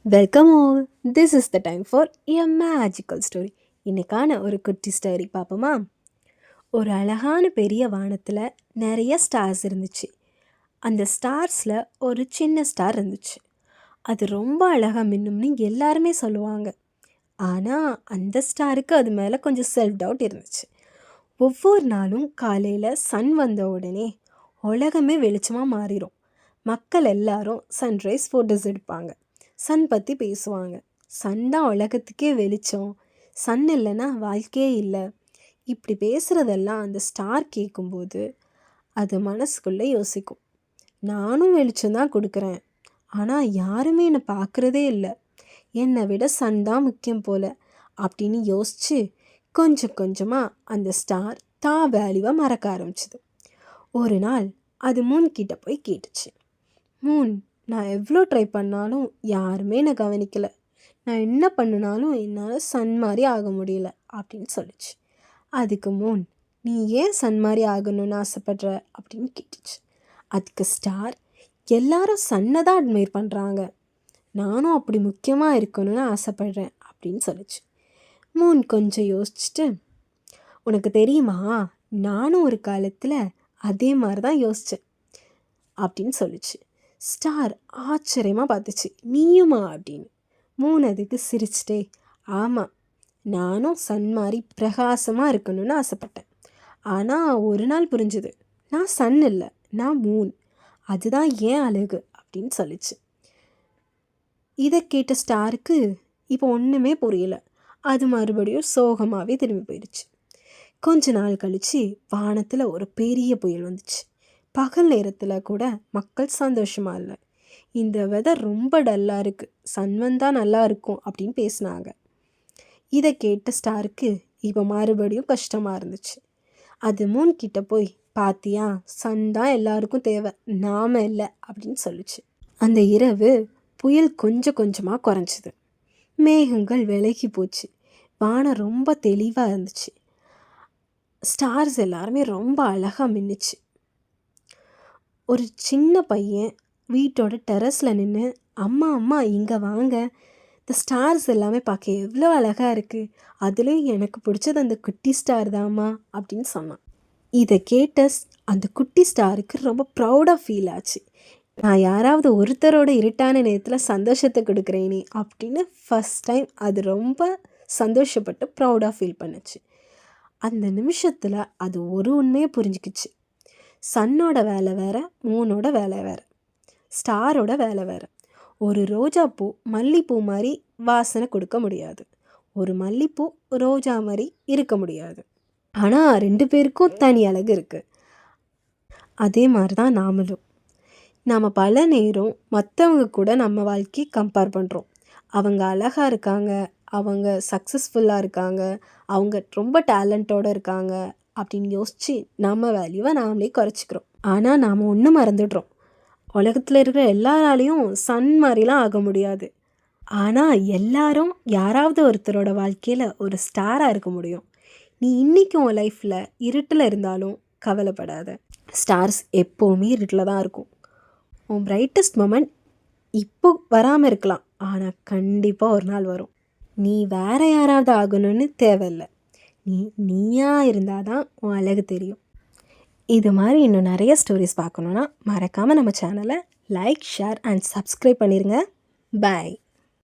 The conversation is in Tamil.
Welcome all. This is the time for a magical story. இன்னைக்கான ஒரு குட்டி ஸ்டோரி பார்ப்போமா? ஒரு அழகான பெரிய வானத்தில் நிறைய ஸ்டார்ஸ் இருந்துச்சு. அந்த ஸ்டார்ஸில் ஒரு சின்ன ஸ்டார் இருந்துச்சு. அது ரொம்ப அழகாக மின்னும்னு எல்லாருமே சொல்லுவாங்க. ஆனால் அந்த ஸ்டாருக்கு அது மேலே கொஞ்சம் செல்ஃப் டவுட் இருந்துச்சு. ஒவ்வொரு நாளும் காலையில் சன் வந்த உடனே உலகமே வெளிச்சமாக மாறிடும். மக்கள் எல்லாரும் சன்ரைஸ் ஃபோட்டோஸ் எடுப்பாங்க, சன் பற்றி பேசுவாங்க. சன் தான் உலகத்துக்கே வெளிச்சம், சன் இல்லைன்னா வாழ்க்கையே இல்லை. இப்படி பேசுகிறதெல்லாம் அந்த ஸ்டார் கேட்கும்போது அது மனசுக்குள்ளே யோசிக்கும். நானும் வெளிச்சம்தான் கொடுக்குறேன், ஆனால் யாருமே என்னை பார்க்குறதே இல்லை. என்னை விட சன் தான் முக்கியம் போல அப்படின்னு யோசித்து கொஞ்சம் கொஞ்சமாக அந்த ஸ்டார் தான் வேல்யூவை மறக்க ஆரம்பிச்சிது. ஒரு நாள் அது மூன் கிட்ட போய் கேட்டுச்சு. மூன், நான் எவ்வளோ ட்ரை பண்ணாலும் யாருமே என்னை கவனிக்கலை. நான் என்ன பண்ணினாலும் என்னால் சன் மாதிரி ஆக முடியல அப்படின்னு சொல்லிச்சு. அதுக்கு மூன், நீ ஏன் சன் மாதிரி ஆகணும்னு ஆசைப்படுற அப்படின்னு கேட்டுச்சு. அதுக்கு ஸ்டார், எல்லாரும் சன்னை தான் அட்மையர் பண்ணுறாங்க, நானும் அப்படி முக்கியமாக இருக்கணும்னு ஆசைப்படுறேன் அப்படின்னு சொல்லிச்சு. மூன் கொஞ்சம் யோசிச்சுட்டு, உனக்கு தெரியுமா, நானும் ஒரு காலத்தில் அதே மாதிரி தான் யோசித்தேன் அப்படின்னு சொல்லிச்சு. ஸ்டார் ஆச்சரியமாக பார்த்துச்சு. நீயுமா அப்படின்னு. மூன் அதுக்கு சிரிச்சிட்டே, ஆமாம், நானும் சன் மாதிரி பிரகாசமாக இருக்கணும்னு ஆசைப்பட்டேன். ஆனால் ஒரு நாள் புரிஞ்சுது, நான் சன் இல்லை, நான் மூன், அதுதான் ஏன் அழகு அப்படின்னு சொல்லிச்சு. இதை கேட்ட ஸ்டாருக்கு இப்போ ஒன்றுமே புரியல. அது மறுபடியும் சோகமாகவே திரும்பி போயிடுச்சு. கொஞ்ச நாள் கழித்து வானத்தில் ஒரு பெரிய புயல் வந்துச்சு. பகல் நேரத்தில் கூட மக்கள் சந்தோஷமாக இல்லை. இந்த வெதர் ரொம்ப டல்லாக இருக்குது, சன் வந்தால் நல்லா இருக்கும் அப்படின்னு பேசினாங்க. இதை கேட்ட ஸ்டாருக்கு இப்போ மறுபடியும் கஷ்டமாக இருந்துச்சு. அது மூன் கிட்ட போய், பாத்தியா, சன் தான் எல்லாருக்கும் தேவை, நாம இல்லை அப்படின்னு சொல்லிச்சு. அந்த இரவு புயல் கொஞ்சம் கொஞ்சமாக குறைஞ்சிது. மேகங்கள் விலகி போச்சு. வானம் ரொம்ப தெளிவாக இருந்துச்சு. ஸ்டார்ஸ் எல்லாருமே ரொம்ப அழகாக மின்னுச்சு. ஒரு சின்ன பையன் வீட்டோட டெரஸில் நின்று, அம்மா அம்மா இங்கே வாங்க, இந்த ஸ்டார்ஸ் எல்லாமே பார்க்க எவ்வளோ அழகாக இருக்குது, அதுலேயும் எனக்கு பிடிச்சது அந்த குட்டி ஸ்டார் தாம்மா அப்படின்னு சொன்னான். இதை கேட்ட அந்த குட்டி ஸ்டாருக்கு ரொம்ப ப்ரௌடாக ஃபீல் ஆச்சு. நான் யாராவது ஒருத்தரோட இருட்டான நேரத்தில் சந்தோஷத்தை கொடுக்குறேனே அப்படின்னு ஃபஸ்ட் டைம் அது ரொம்ப சந்தோஷப்பட்டு ப்ரௌடாக ஃபீல் பண்ணுச்சு. அந்த நிமிஷத்தில் அது ஒரு உண்மையை புரிஞ்சுக்கிச்சு. சன்னோட வேலை வேறு, மூனோட வேலை வேறு, ஸ்டாரோட வேலை வேறு. ஒரு ரோஜாப்பூ மல்லிப்பூ மாதிரி வாசனை கொடுக்க முடியாது, ஒரு மல்லிப்பூ ரோஜா மாதிரி இருக்க முடியாது. ஆனால் 2 பேருக்கும் தனி அழகு இருக்குது. அதே மாதிரி தான் நாமளும். நாம் பல நேரம் மற்றவங்க கூட நம்ம வாழ்க்கையை கம்பேர் பண்ணுறோம். அவங்க அழகாக இருக்காங்க, அவங்க சக்ஸஸ்ஃபுல்லாக இருக்காங்க, அவங்க ரொம்ப டேலண்ட்டோடு இருக்காங்க அப்படின்னு யோசித்து நம்ம வேல்யூவை நாமளே குறைச்சிக்கிறோம். ஆனால் நாம் ஒன்று மறந்துடுறோம், உலகத்தில் இருக்கிற எல்லாராலையும் சன் மாதிரிலாம் ஆக முடியாது. ஆனால் எல்லாரும் யாராவது ஒருத்தரோட வாழ்க்கையில் ஒரு ஸ்டாராக இருக்க முடியும். நீ இன்றைக்கி உன் லைஃப்பில் இருட்டில் இருந்தாலும் கவலைப்படாத, ஸ்டார்ஸ் எப்போவுமே இருட்டில் தான் இருக்கும். உன் பிரைட்டஸ்ட் மொமெண்ட் இப்போ வராமல் இருக்கலாம், ஆனால் கண்டிப்பாக ஒரு நாள் வரும். நீ வேறு யாராவது ஆகணும்னு தேவையில்லை, நீயாக இருந்தால் தான் உன் அழகு தெரியும். இது மாதிரி இன்னும் நிறைய ஸ்டோரிஸ் பார்க்கணுன்னா மறக்காமல் நம்ம சேனலை லைக், ஷேர் அண்ட் சப்ஸ்கிரைப் பண்ணிடுங்க. பாய்.